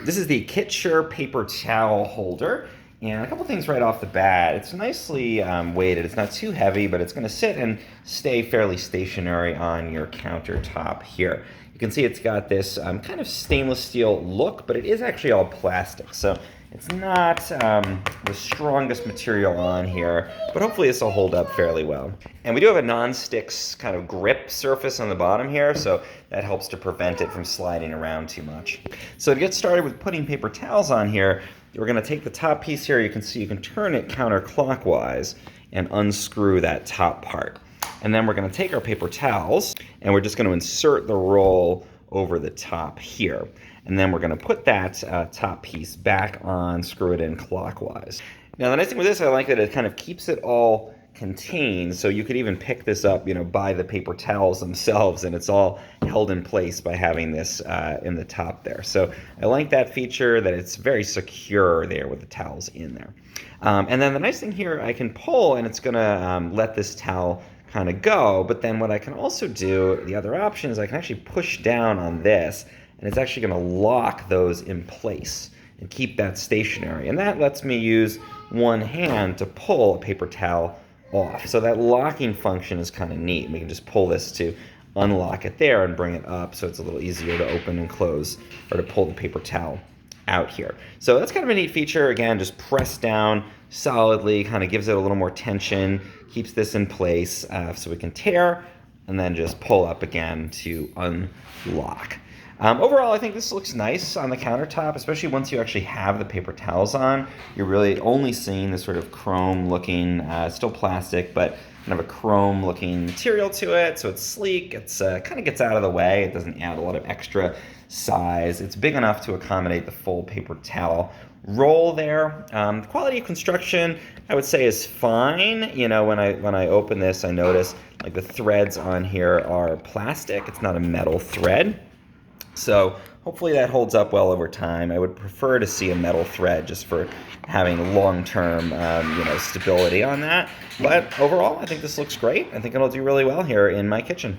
This is the Kitsure paper towel holder. And a couple things right off the bat. It's nicely weighted. It's not too heavy, but it's going to sit and stay fairly stationary on your countertop here. You can see it's got this kind of stainless steel look, but it is actually all plastic. So it's not the strongest material on here, but hopefully this will hold up fairly well. And we do have a non-stick kind of grip surface on the bottom here, so that helps to prevent it from sliding around too much. So to get started with putting paper towels on here, we're going to take the top piece here. You can see you can turn it counterclockwise and unscrew that top part. And then we're going to take our paper towels and we're just going to insert the roll over the top here. And then we're going to put that top piece back on, screw it in clockwise. Now the nice thing with this, I like that it kind of keeps it all contained, so you could even pick this up, by the paper towels themselves, and it's all held in place by having this in the top there. So I like that feature, that it's very secure there with the towels in there. And then the nice thing here, I can pull and it's gonna let this towel kind of go, but then what I can also do, the other option is I can actually push down on this, and it's actually gonna lock those in place and keep that stationary. And that lets me use one hand to pull a paper towel off. So that locking function is kind of neat. We can just pull this to unlock it there and bring it up so it's a little easier to open and close, or to pull the paper towel out here. So that's kind of a neat feature. Again, just press down solidly, kind of gives it a little more tension, keeps this in place so we can tear, and then just pull up again to unlock. Overall, I think this looks nice on the countertop, especially once you actually have the paper towels on. You're really only seeing this sort of chrome-looking, still plastic, but kind of a chrome-looking material to it. So it's sleek. It's kind of gets out of the way. It doesn't add a lot of extra size. It's big enough to accommodate the full paper towel roll there. Quality of construction, I would say, is fine. When I open this, I notice like the threads on here are plastic. It's not a metal thread. So hopefully that holds up well over time. I would prefer to see a metal thread just for having long-term stability on that. But overall, I think this looks great. I think it'll do really well here in my kitchen.